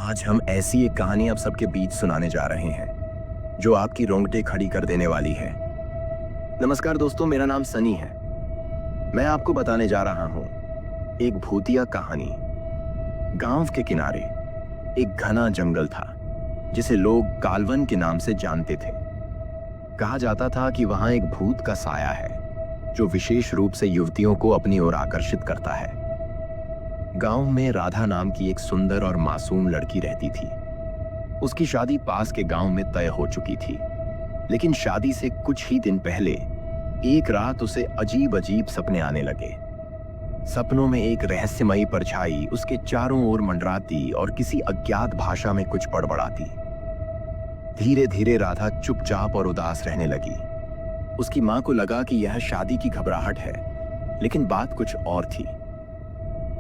आज हम ऐसी एक कहानी आप सबके बीच सुनाने जा रहे हैं जो आपकी रोंगटे खड़ी कर देने वाली है। नमस्कार दोस्तों, मेरा नाम सनी है। मैं आपको बताने जा रहा हूं एक भूतिया कहानी। गांव के किनारे एक घना जंगल था जिसे लोग कालवन के नाम से जानते थे। कहा जाता था कि वहां एक भूत का साया है जो विशेष रूप से युवतियों को अपनी ओर आकर्षित करता है। गांव में राधा नाम की एक सुंदर और मासूम लड़की रहती थी। उसकी शादी पास के गांव में तय हो चुकी थी, लेकिन शादी से कुछ ही दिन पहले एक रात उसे अजीब अजीब सपने आने लगे। सपनों में एक रहस्यमयी परछाई उसके चारों ओर मंडराती और किसी अज्ञात भाषा में कुछ बड़बड़ाती। धीरे धीरे राधा चुपचाप और उदास रहने लगी। उसकी मां को लगा कि यह शादी की घबराहट है, लेकिन बात कुछ और थी।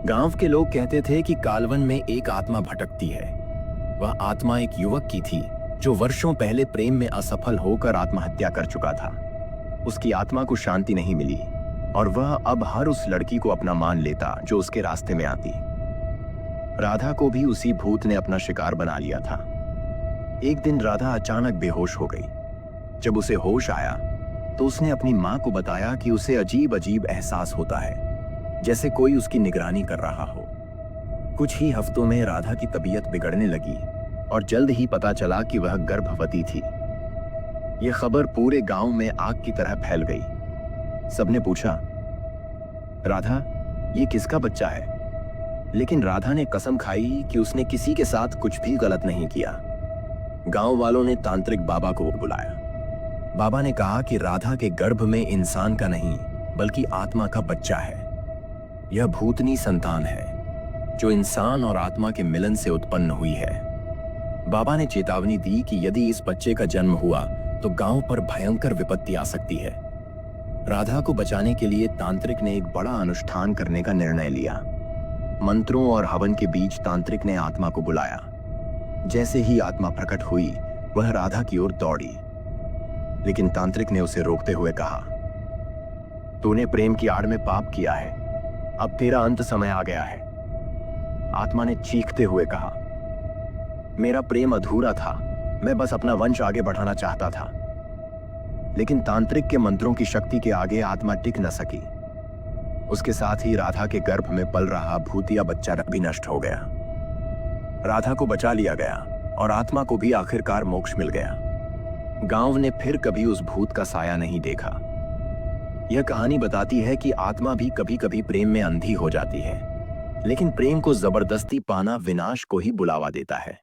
गांव के लोग कहते थे कि कालवन में एक आत्मा भटकती है। वह आत्मा एक युवक की थी जो वर्षों पहले प्रेम में असफल होकर आत्महत्या कर चुका था। उसकी आत्मा को शांति नहीं मिली और वह अब हर उस लड़की को अपना मान लेता जो उसके रास्ते में आती। राधा को भी उसी भूत ने अपना शिकार बना लिया था। एक दिन राधा अचानक बेहोश हो गई। जब उसे होश आया तो उसने अपनी मां को बताया कि उसे अजीब अजीब एहसास होता है, जैसे कोई उसकी निगरानी कर रहा हो। कुछ ही हफ्तों में राधा की तबीयत बिगड़ने लगी और जल्द ही पता चला कि वह गर्भवती थी। यह खबर पूरे गांव में आग की तरह फैल गई। सबने पूछा, राधा, ये किसका बच्चा है? लेकिन राधा ने कसम खाई कि उसने किसी के साथ कुछ भी गलत नहीं किया। गांव वालों ने तांत्रिक बाबा को बुलाया। बाबा ने कहा कि राधा के गर्भ में इंसान का नहीं बल्कि आत्मा का बच्चा है। यह भूतनी संतान है जो इंसान और आत्मा के मिलन से उत्पन्न हुई है। बाबा ने चेतावनी दी कि यदि इस बच्चे का जन्म हुआ तो गांव पर भयंकर विपत्ति आ सकती है। राधा को बचाने के लिए तांत्रिक ने एक बड़ा अनुष्ठान करने का निर्णय लिया। मंत्रों और हवन के बीच तांत्रिक ने आत्मा को बुलाया। जैसे ही आत्मा प्रकट हुई, वह राधा की ओर दौड़ी, लेकिन तांत्रिक ने उसे रोकते हुए कहा, तूने प्रेम की आड़ में पाप किया है, अब तेरा अंत समय आ गया है। आत्मा ने चीखते हुए कहा, मेरा प्रेम अधूरा था, मैं बस अपना वंश आगे बढ़ाना चाहता था। लेकिन तांत्रिक के मंत्रों की शक्ति के आगे आत्मा टिक न सकी। उसके साथ ही राधा के गर्भ में पल रहा भूतिया बच्चा भी नष्ट हो गया। राधा को बचा लिया गया और आत्मा को भी आखिरकार मोक्ष मिल गया। गांव ने फिर कभी उस भूत का साया नहीं देखा। यह कहानी बताती है कि आत्मा भी कभी कभी प्रेम में अंधी हो जाती है, लेकिन प्रेम को जबरदस्ती पाना विनाश को ही बुलावा देता है।